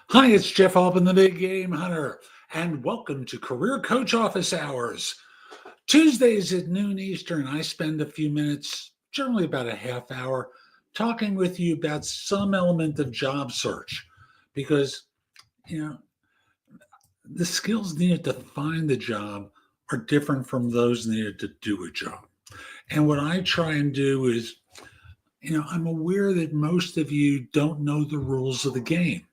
Hi, it's Jeff Altman, the Big Game Hunter, and welcome to Career Coach Office Hours. Tuesdays at noon Eastern, I spend a few minutes, generally about a half hour, talking with you about some element of job search because, you know, the skills needed to find the job are different from those needed to do a job. And what I try and do is, I'm aware that most of you don't know the rules of the game.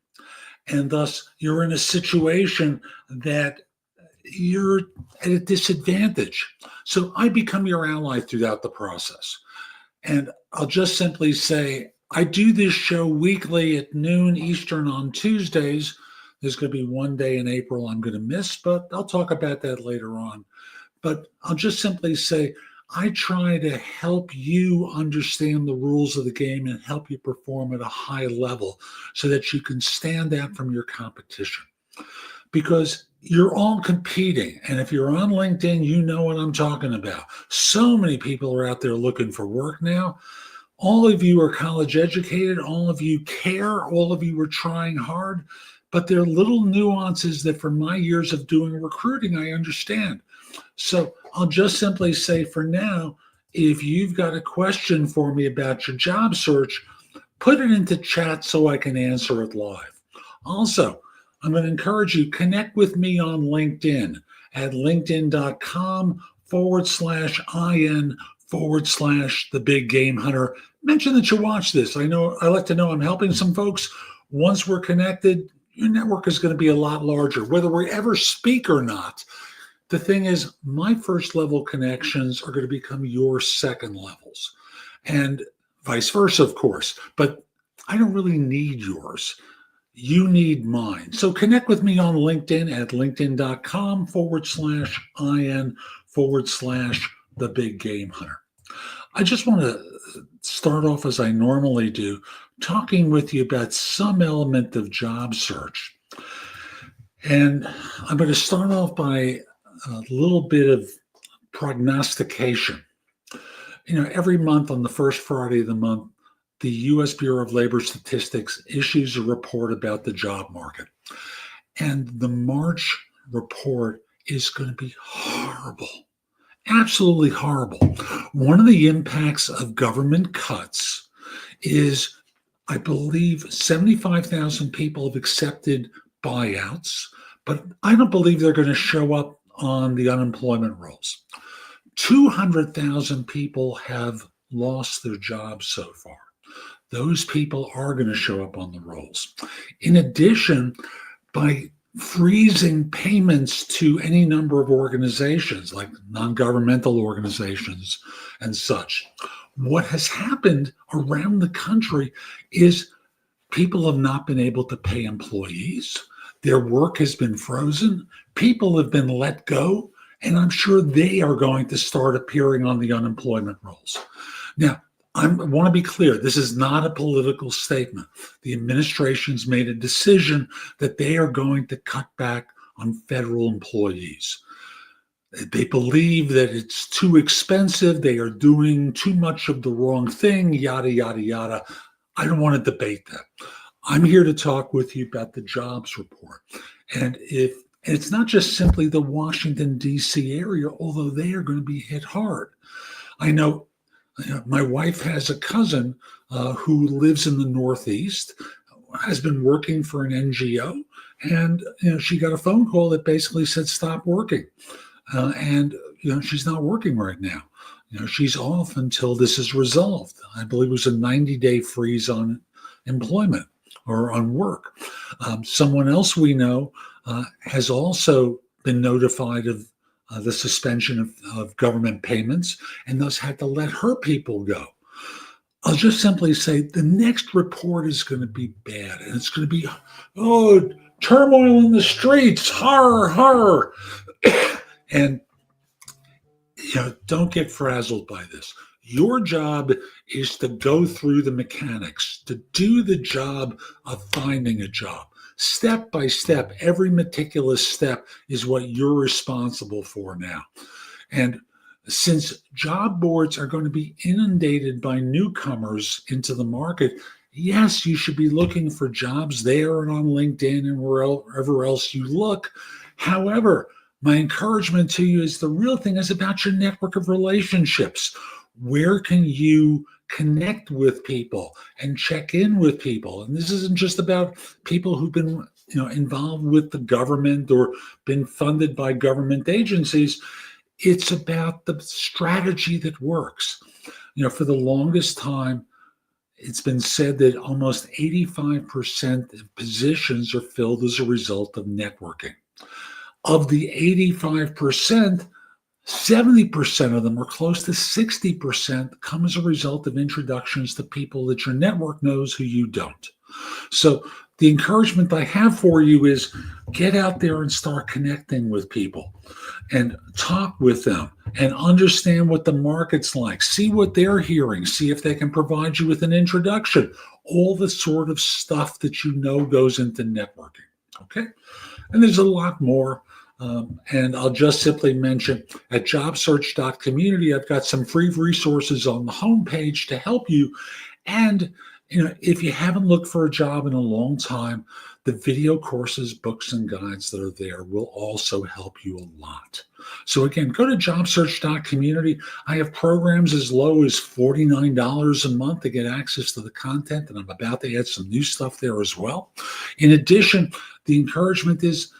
And thus, you're in a situation that you're at a disadvantage. So I become your ally throughout the process. And I'll just simply say, I do this show weekly at noon Eastern on Tuesdays. There's going to be one day in April I'm going to miss, but I'll talk about that later on. But I'll just simply say, I try to help you understand the rules of the game and help you perform at a high level so that you can stand out from your competition. Because you're all competing. And if you're on LinkedIn, you know what I'm talking about. So many people are out there looking for work now. All of you are college educated. All of you care. All of you are trying hard. But there are little nuances that from my years of doing recruiting, I understand. So I'll just simply say for now, if you've got a question for me about your job search, put it into chat so I can answer it live. Also, I'm going to encourage you, connect with me on LinkedIn at linkedin.com/IN/the Big Game Hunter. Mention that you watch this. I like to know I'm helping some folks. Once we're connected, your network is going to be a lot larger, whether we ever speak or not. The thing is, my first level connections are going to become your second levels and vice versa, of course. But I don't really need yours. You need mine. So connect with me on LinkedIn at linkedin.com/IN/the Big Game Hunter. I just want to start off as I normally do, talking with you about some element of job search. And I'm going to start off by a little bit of prognostication. Every month on the first Friday of the month, the U.S. Bureau of Labor Statistics issues a report about the job market. And the March report is going to be horrible, absolutely horrible. One of the impacts of government cuts is, I believe, 75,000 people have accepted buyouts, but I don't believe they're going to show up on the unemployment rolls. 200,000 people have lost their jobs so far. Those people are going to show up on the rolls. In addition, by freezing payments to any number of organizations, like non-governmental organizations and such, what has happened around the country is people have not been able to pay employees. Their work has been frozen. People have been let go, and I'm sure they are going to start appearing on the unemployment rolls. Now, I want to be clear. This is not a political statement. The administration's made a decision that they are going to cut back on federal employees. They believe that it's too expensive. They are doing too much of the wrong thing, yada, yada, yada. I don't want to debate that. I'm here to talk with you about the jobs report. And it's not just simply the Washington, D.C. area, although they are going to be hit hard. I know my wife has a cousin who lives in the Northeast, has been working for an NGO, and she got a phone call that basically said, stop working. And she's not working right now. She's off until this is resolved. I believe it was a 90-day freeze on employment or on work. Someone else we know has also been notified of the suspension of government payments and thus had to let her people go. I'll just simply say the next report is going to be bad, and it's going to be, turmoil in the streets, horror, horror. And don't get frazzled by this. Your job is to go through the mechanics, to do the job of finding a job. Step by step, every meticulous step is what you're responsible for now. And since job boards are going to be inundated by newcomers into the market, Yes, you should be looking for jobs there and on LinkedIn and wherever else you look. However, my encouragement to you is the real thing is about your network of relationships. Where can you connect with people and check in with people? And this isn't just about people who've been involved with the government or been funded by government agencies. It's about the strategy that works. For the longest time, it's been said that almost 85% of positions are filled as a result of networking. Of the 85%, 70% of them, or close to 60%, come as a result of introductions to people that your network knows who you don't. So the encouragement I have for you is get out there and start connecting with people and talk with them and understand what the market's like. See what they're hearing. See if they can provide you with an introduction. All the sort of stuff that goes into networking. Okay? And there's a lot more. And I'll just simply mention at JobSearch.Community, I've got some free resources on the homepage to help you. And if you haven't looked for a job in a long time, the video courses, books, and guides that are there will also help you a lot. So again, go to JobSearch.Community. I have programs as low as $49 a month to get access to the content, and I'm about to add some new stuff there as well. In addition, the encouragement is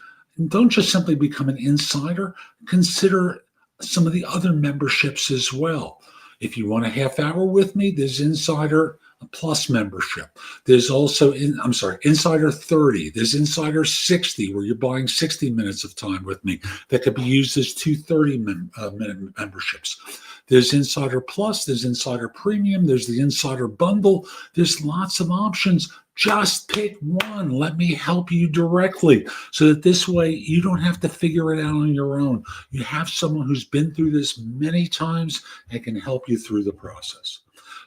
don't just simply become an insider. Consider some of the other memberships as well. If you want a half hour with me, there's Insider Plus membership. There's also, Insider 30. There's Insider 60, where you're buying 60 minutes of time with me that could be used as two 30-minute memberships. There's Insider Plus. There's Insider Premium. There's the Insider Bundle. There's lots of options. Just pick one. Let me help you directly so that this way you don't have to figure it out on your own. You have someone who's been through this many times and can help you through the process.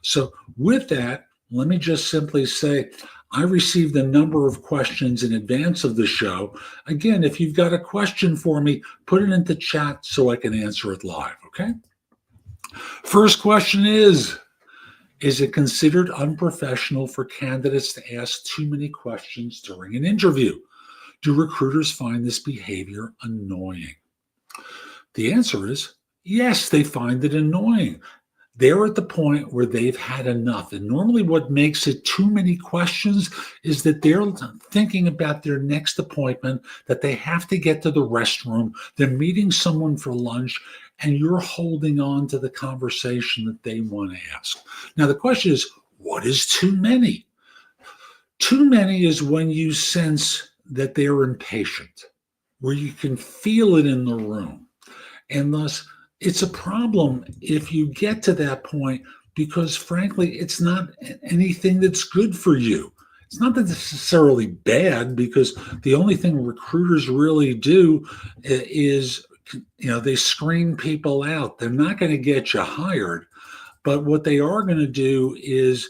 So with that, let me just simply say, I received a number of questions in advance of the show. Again, if you've got a question for me, put it into chat so I can answer it live, okay? First question is it considered unprofessional for candidates to ask too many questions during an interview? Do recruiters find this behavior annoying? The answer is yes, they find it annoying. They're at the point where they've had enough. And normally what makes it too many questions is that they're thinking about their next appointment, that they have to get to the restroom, they're meeting someone for lunch, and you're holding on to the conversation that they want to ask. Now, the question is, what is too many? Too many is when you sense that they're impatient, where you can feel it in the room. And thus, it's a problem if you get to that point because, frankly, it's not anything that's good for you. It's not necessarily bad because the only thing recruiters really do is, they screen people out. They're not going to get you hired, but what they are going to do is,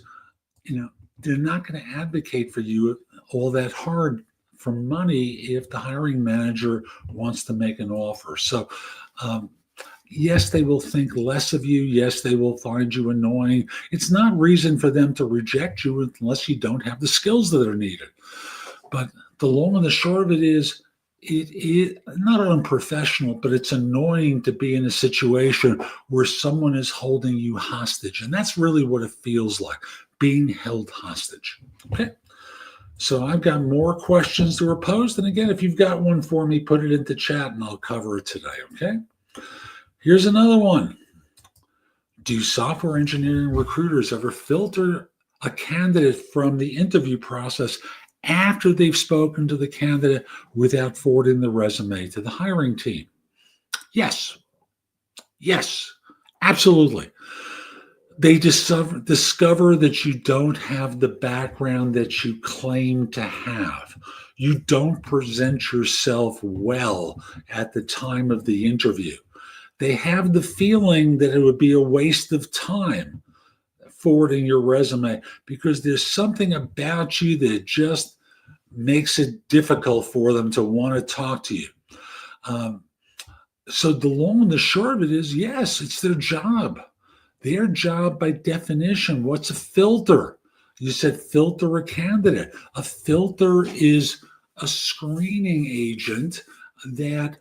they're not going to advocate for you all that hard for money if the hiring manager wants to make an offer. So, yes, they will think less of you. Yes, they will find you annoying. It's not reason for them to reject you unless you don't have the skills that are needed. But the long and the short of it is not unprofessional, but it's annoying to be in a situation where someone is holding you hostage. And that's really what it feels like, being held hostage. Okay. So I've got more questions that were posed. And again, if you've got one for me, put it into chat and I'll cover it today. Okay. Here's another one. Do software engineering recruiters ever filter a candidate from the interview process after they've spoken to the candidate without forwarding the resume to the hiring team? Yes. Yes, absolutely. They discover that you don't have the background that you claim to have. You don't present yourself well at the time of the interview. They have the feeling that it would be a waste of time forwarding your resume because there's something about you that just makes it difficult for them to want to talk to you. So the long and the short of it is, yes, it's their job. Their job by definition. What's a filter? You said filter a candidate. A filter is a screening agent that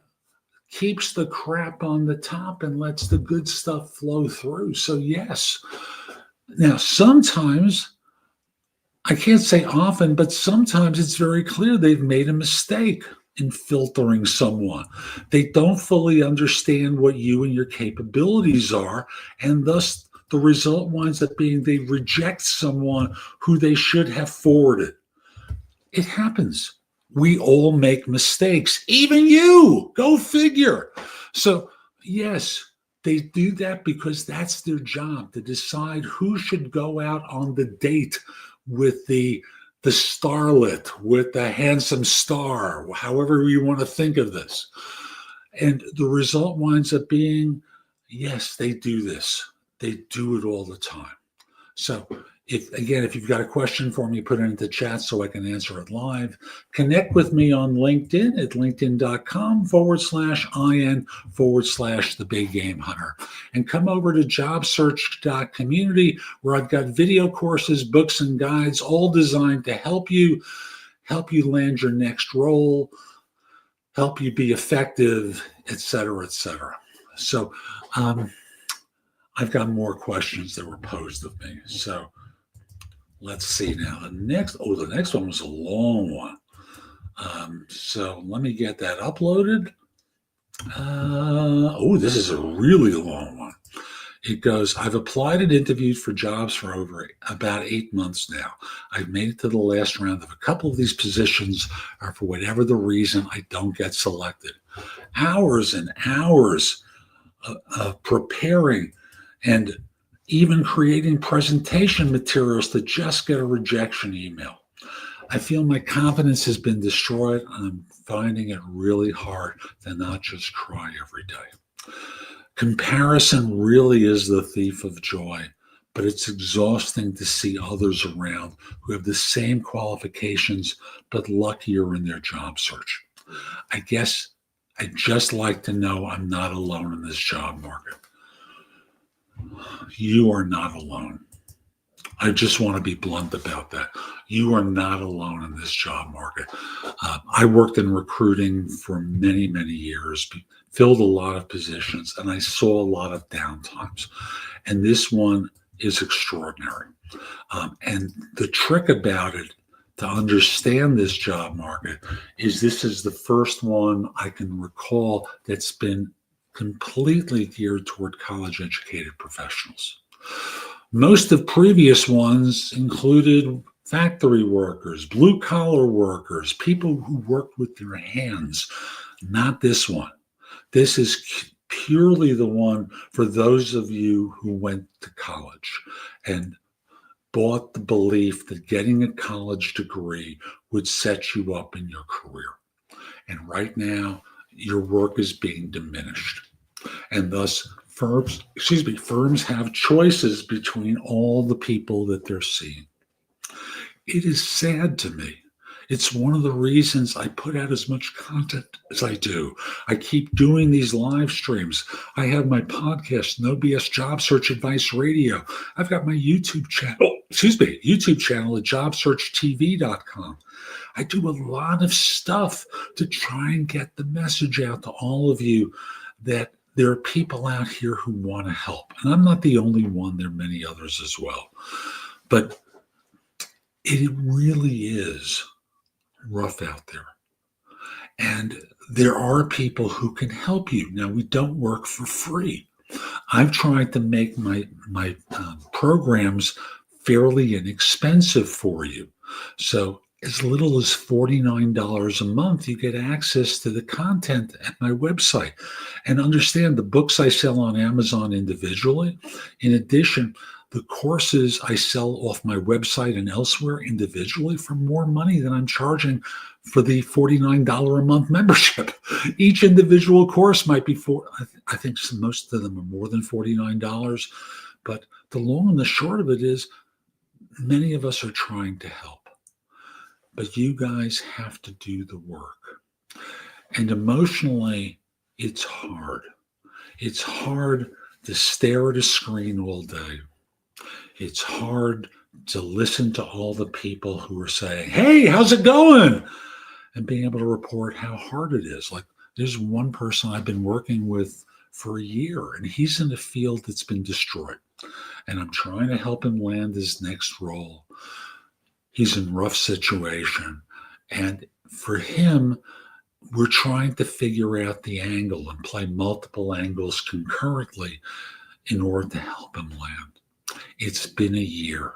keeps the crap on the top and lets the good stuff flow through. So, yes. Now, sometimes, I can't say often, but sometimes it's very clear they've made a mistake in filtering someone. They don't fully understand what you and your capabilities are, and thus the result winds up being they reject someone who they should have forwarded. It happens. We all make mistakes, even you. Go figure. So, yes, they do that because that's their job, to decide who should go out on the date with the starlet, with the handsome star, however you want to think of this. And the result winds up being, yes, they do this. They do it all the time. So if you've got a question for me, put it into chat so I can answer it live. Connect with me on LinkedIn at linkedin.com/IN/the Big Game Hunter. And come over to JobSearch.Community, where I've got video courses, books, and guides, all designed to help you land your next role, help you be effective, et cetera, et cetera. So I've got more questions that were posed of me. So let's see now. The next one was a long one. So let me get that uploaded. This is a really long one. It goes, I've applied and interviewed for jobs for about 8 months now. I've made it to the last round of a couple of these positions, or for whatever the reason, I don't get selected. Hours and hours of preparing and even creating presentation materials to just get a rejection email. I feel my confidence has been destroyed, and I'm finding it really hard to not just cry every day. Comparison really is the thief of joy, but it's exhausting to see others around who have the same qualifications but luckier in their job search. I guess I'd just like to know I'm not alone in this job market. You are not alone. I just want to be blunt about that. You are not alone in this job market. I worked in recruiting for many, many years, filled a lot of positions, and I saw a lot of downtimes. And this one is extraordinary. And the trick about it, to understand this job market, is this is the first one I can recall that's been completely geared toward college-educated professionals. Most of previous ones included factory workers, blue-collar workers, people who worked with their hands. Not this one. This is purely the one for those of you who went to college and bought the belief that getting a college degree would set you up in your career. And right now, your work is being diminished. And thus, firms have choices between all the people that they're seeing. It is sad to me. It's one of the reasons I put out as much content as I do. I keep doing these live streams. I have my podcast, No BS Job Search Advice Radio. I've got my YouTube channel at JobSearchTV.com. I do a lot of stuff to try and get the message out to all of you that there are people out here who want to help. And I'm not the only one. There are many others as well. But it really is rough out there. And there are people who can help you. Now, we don't work for free. I've tried to make my programs fairly inexpensive for you. So as little as $49 a month, you get access to the content at my website. And understand, the books I sell on Amazon individually. In addition, the courses I sell off my website and elsewhere individually for more money than I'm charging for the $49 a month membership. Each individual course might be I think most of them are more than $49. But the long and the short of it is, many of us are trying to help. But you guys have to do the work. And emotionally, it's hard. It's hard to stare at a screen all day. It's hard to listen to all the people who are saying, "Hey, how's it going?" and being able to report how hard it is. Like, there's one person I've been working with for a year, and he's in a field that's been destroyed. And I'm trying to help him land his next role. He's in a rough situation. And for him, we're trying to figure out the angle and play multiple angles concurrently in order to help him land. It's been a year.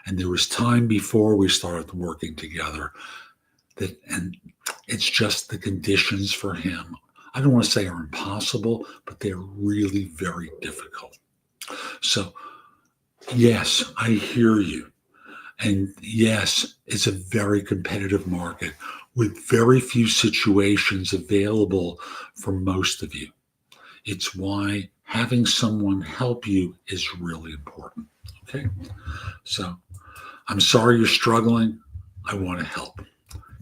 And there was time before we started working together and it's just the conditions for him. I don't want to say are impossible, but they're really very difficult. So, yes, I hear you. And yes, it's a very competitive market with very few situations available for most of you. It's why having someone help you is really important. Okay. So I'm sorry you're struggling. I want to help.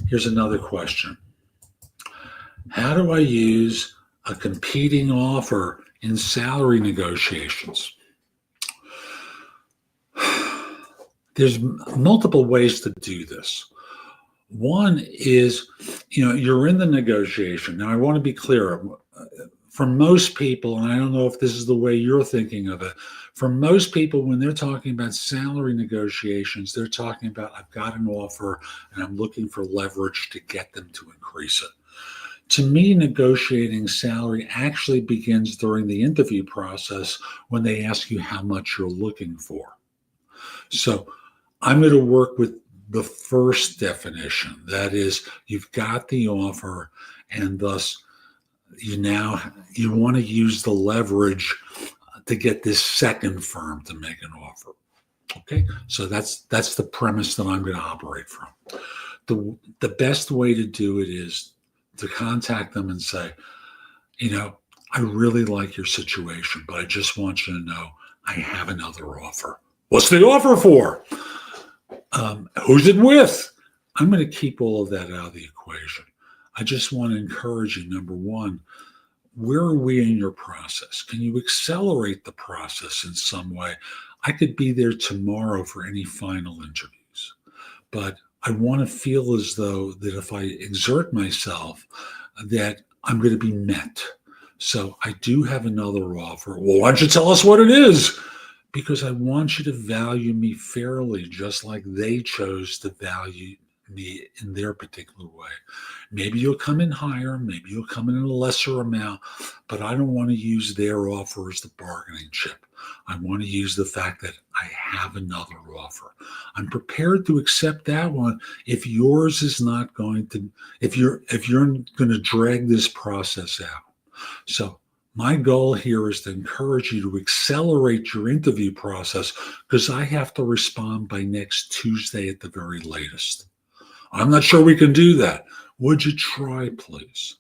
Here's another question. How do I use a competing offer in salary negotiations? There's multiple ways to do this. One is, you're in the negotiation. Now, I want to be clear. For most people, and I don't know if this is the way you're thinking of it, for most people, when they're talking about salary negotiations, they're talking about, I've got an offer and I'm looking for leverage to get them to increase it. To me, negotiating salary actually begins during the interview process when they ask you how much you're looking for. So I'm going to work with the first definition. That is, you've got the offer, and thus you want to use the leverage to get this second firm to make an offer. Okay, so that's the premise that I'm going to operate from. The best way to do it is to contact them and say, I really like your situation, but I just want you to know I have another offer. What's the offer for? Who's it with? I'm going to keep all of that out of the equation. I just want to encourage you, number one, where are we in your process? Can you accelerate the process in some way? I could be there tomorrow for any final interviews, but I want to feel as though that if I exert myself, that I'm going to be met. So I do have another offer. Well, why don't you tell us what it is? Because I want you to value me fairly, just like they chose to value me in their particular way. Maybe you'll come in higher, maybe you'll come in a lesser amount, but I don't want to use their offer as the bargaining chip. I want to use the fact that I have another offer. I'm prepared to accept that one if yours is not going to, if you're going to drag this process out. So my goal here is to encourage you to accelerate your interview process, because I have to respond by next Tuesday at the very latest. I'm not sure we can do that. Would you try, please?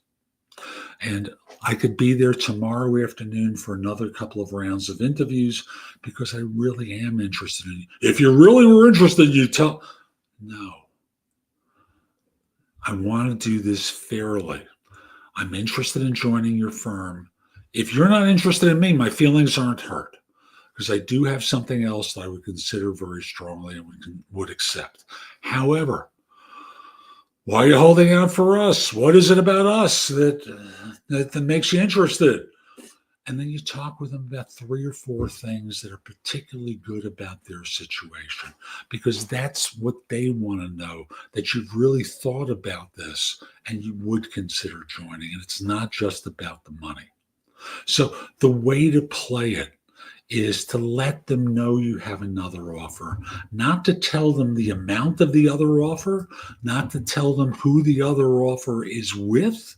And I could be there tomorrow afternoon for another couple of rounds of interviews, because I really am interested in you. If you really were interested, you tell. No. I want to do this fairly. I'm interested in joining your firm. If you're not interested in me, my feelings aren't hurt, because I do have something else that I would consider very strongly and would accept. However, why are you holding out for us? What is it about us that makes you interested? And then you talk with them about 3 or 4 things that are particularly good about their situation, because that's what they want to know, that you've really thought about this and you would consider joining. And it's not just about the money. So the way to play it is to let them know you have another offer, not to tell them the amount of the other offer, not to tell them who the other offer is with,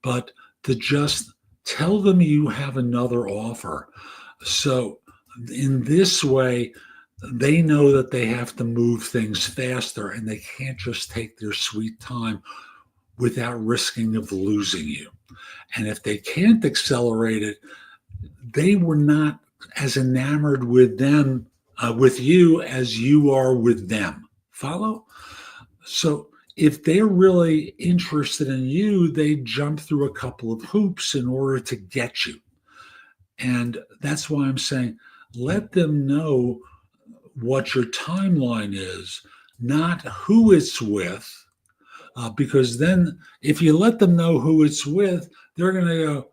but to just tell them you have another offer. So in this way, they know that they have to move things faster, and they can't just take their sweet time without risking of losing you. And if they can't accelerate it, they were not as enamored with them, with you, as you are with them. Follow? So if they're really interested in you, they jump through a couple of hoops in order to get you. And that's why I'm saying, let them know what your timeline is, not who it's with, because then if you let them know who it's with, they're going to go,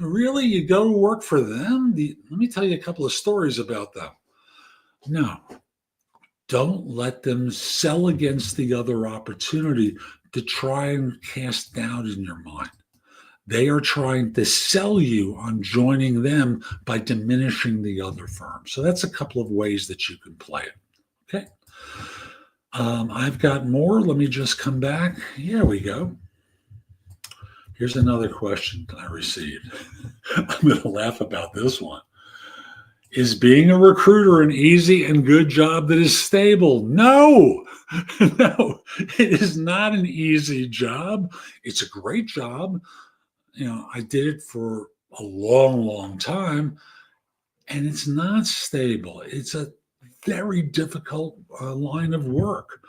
really? You go to work for them? Let me tell you a couple of stories about them. No, don't let them sell against the other opportunity to try and cast doubt in your mind. They are trying to sell you on joining them by diminishing the other firm. So that's a couple of ways that you can play it. Okay. I've got more. Let me just come back. Here we go. Here's another question I received. I'm going to laugh about this one. Is being a recruiter an easy and good job that is stable? No, no, it is not an easy job. It's a great job. I did it for a long, long time, and it's not stable. It's a very difficult line of work.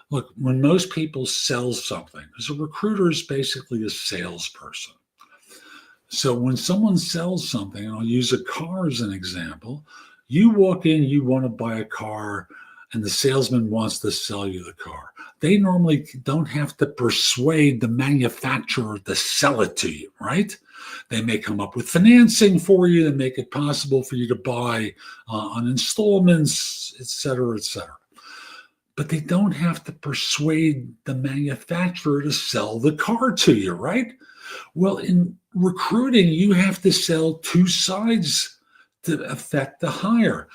Look, when most people sell something, because a recruiter is basically a salesperson. So when someone sells something, and I'll use a car as an example, you walk in, you want to buy a car, and the salesman wants to sell you the car. They normally don't have to persuade the manufacturer to sell it to you, right? They may come up with financing for you to make it possible for you to buy on installments, et cetera, et cetera. But they don't have to persuade the manufacturer to sell the car to you, right? Well, in recruiting, you have to sell two sides to affect the hire.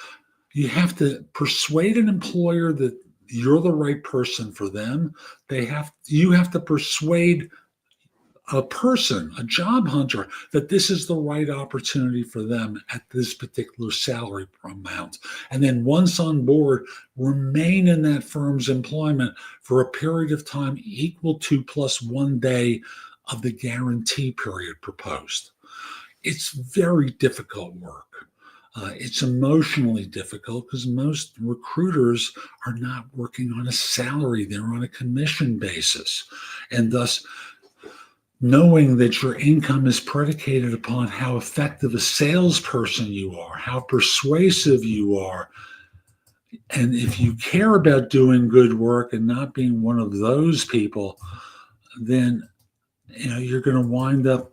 You have to persuade an employer that you're the right person for them. You have to persuade a person, a job hunter, that this is the right opportunity for them at this particular salary amount. And then once on board, remain in that firm's employment for a period of time equal to plus 1 day of the guarantee period proposed. It's very difficult work. It's emotionally difficult because most recruiters are not working on a salary. They're on a commission basis. And thus, knowing that your income is predicated upon how effective a salesperson you are, how persuasive you are, and if you care about doing good work and not being one of those people, then you're going to wind up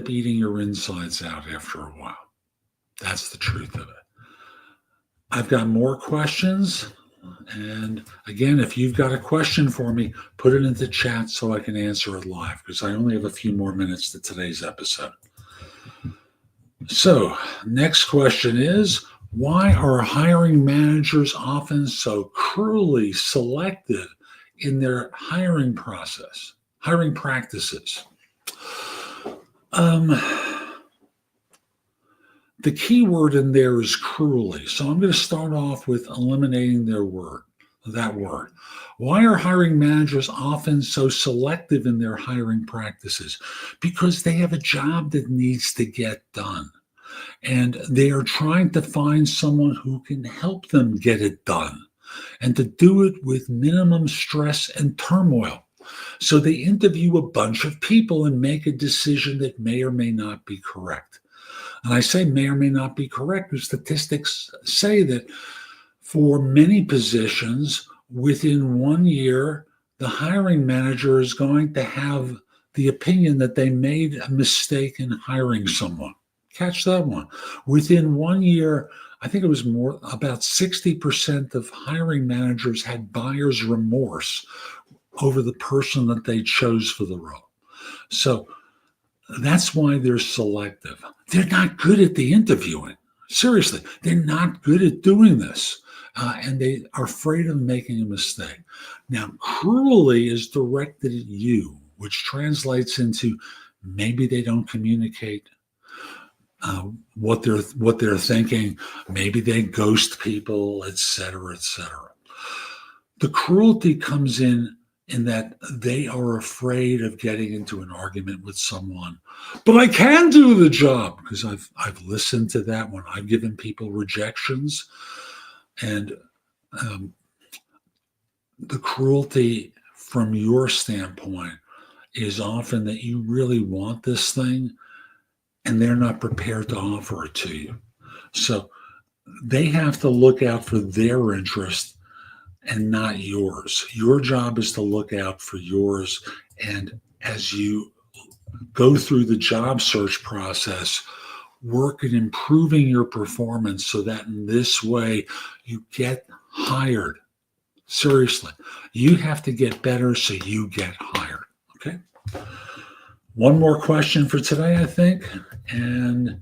eating your insides out after a while. That's the truth of it. I've got more questions. And again, if you've got a question for me, put it into chat so I can answer it live, because I only have a few more minutes to today's episode. So, next question is, why are hiring managers often so cruelly selective in their hiring practices? The key word in there is cruelly. So I'm going to start off with eliminating that word. Why are hiring managers often so selective in their hiring practices? Because they have a job that needs to get done. And they are trying to find someone who can help them get it done and to do it with minimum stress and turmoil. So they interview a bunch of people and make a decision that may or may not be correct. And I say may or may not be correct because statistics say that for many positions, within 1 year, the hiring manager is going to have the opinion that they made a mistake in hiring someone. Catch that one. Within 1 year, I think it was about 60% of hiring managers had buyer's remorse over the person that they chose for the role. So that's why they're selective. They're not good at the interviewing. Seriously, they're not good at doing this. And they are afraid of making a mistake. Now, cruelly is directed at you, which translates into maybe they don't communicate what they're thinking. Maybe they ghost people, et cetera, et cetera. The cruelty comes in that they are afraid of getting into an argument with someone. But I can do the job, because I've listened to that when I've given people rejections. And the cruelty from your standpoint is often that you really want this thing and they're not prepared to offer it to you. So they have to look out for their interest and not yours. Your job is to look out for yours. And as you go through the job search process, work at improving your performance so that in this way you get hired. Seriously, you have to get better so you get hired. Okay. One more question for today, I think, and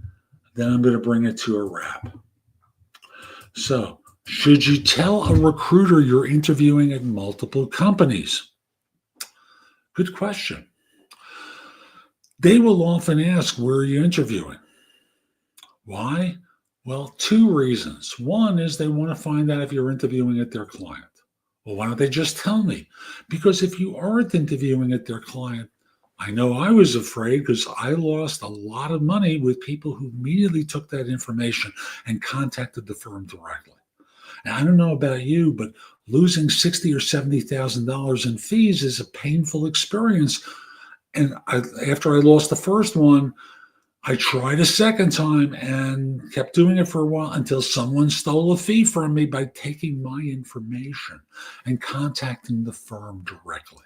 then I'm going to bring it to a wrap. So, should you tell a recruiter you're interviewing at multiple companies? Good question. They will often ask, where are you interviewing? Why? Well, two reasons. One is they want to find out if you're interviewing at their client. Well, why don't they just tell me? Because if you aren't interviewing at their client, I know I was afraid because I lost a lot of money with people who immediately took that information and contacted the firm directly. And I don't know about you, but losing $60,000 or $70,000 in fees is a painful experience. And after I lost the first one, I tried a second time and kept doing it for a while until someone stole a fee from me by taking my information and contacting the firm directly.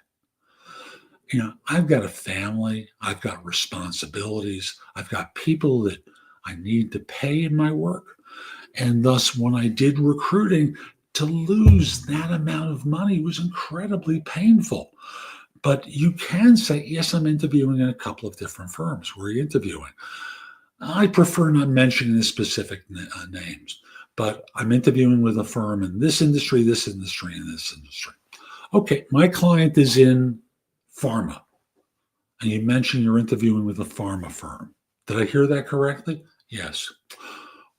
I've got a family, I've got responsibilities, I've got people that I need to pay in my work. And thus, when I did recruiting, to lose that amount of money was incredibly painful. But you can say, yes, I'm interviewing in a couple of different firms. Where are you interviewing? I prefer not mentioning the specific names, but I'm interviewing with a firm in this industry, and this industry. Okay, my client is in pharma. And you mentioned you're interviewing with a pharma firm. Did I hear that correctly? Yes.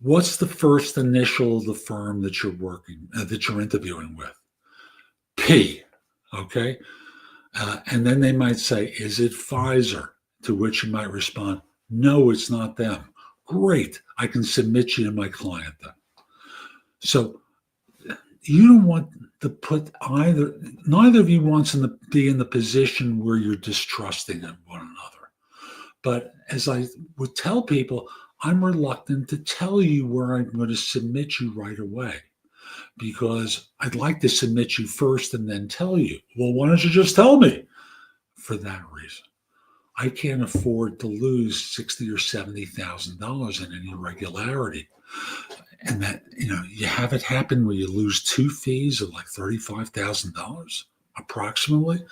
What's the first initial of the firm that you're interviewing with? P. Okay. And then they might say, is it Pfizer? To which you might respond, no, it's not them. Great. I can submit you to my client then. So you don't want to put neither of you wants to be in the position where you're distrusting of one another. But as I would tell people, I'm reluctant to tell you where I'm going to submit you right away because I'd like to submit you first and then tell you. Well, why don't you just tell me? For that reason. I can't afford to lose $60,000 or $70,000 in any irregularity. And that, you have it happen where you lose two fees of like $35,000 approximately.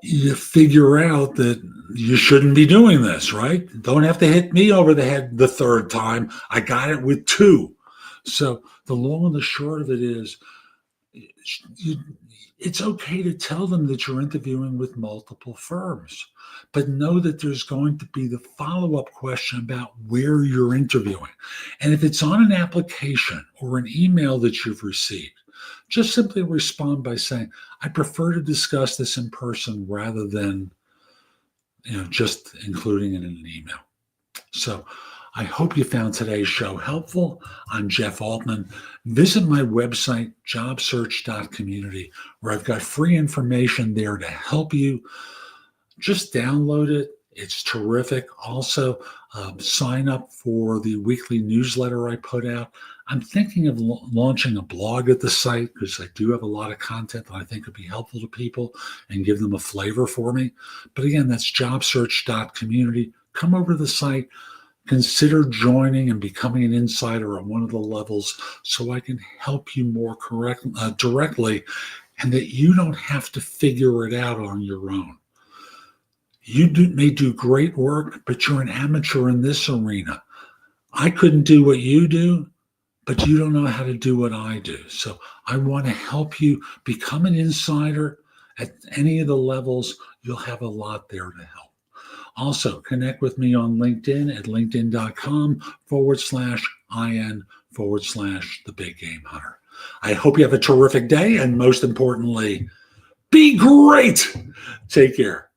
You figure out that you shouldn't be doing this, right? Don't have to hit me over the head the third time. I got it with two. So the long and the short of it is, it's okay to tell them that you're interviewing with multiple firms, but know that there's going to be the follow-up question about where you're interviewing. And if it's on an application or an email that you've received, just simply respond by saying, I prefer to discuss this in person rather than, just including it in an email. So I hope you found today's show helpful. I'm Jeff Altman. Visit my website, JobSearch.Community, where I've got free information there to help you. Just download it. It's terrific. Also, sign up for the weekly newsletter I put out. I'm thinking of launching a blog at the site because I do have a lot of content that I think would be helpful to people and give them a flavor for me. But again, that's JobSearch.Community. Come over to the site. Consider joining and becoming an insider on one of the levels so I can help you more directly and that you don't have to figure it out on your own. You may do great work, but you're an amateur in this arena. I couldn't do what you do, but you don't know how to do what I do. So I want to help you become an insider at any of the levels. You'll have a lot there to help. Also, connect with me on LinkedIn at linkedin.com/IN/The Big Game Hunter. I hope you have a terrific day, and most importantly, be great. Take care.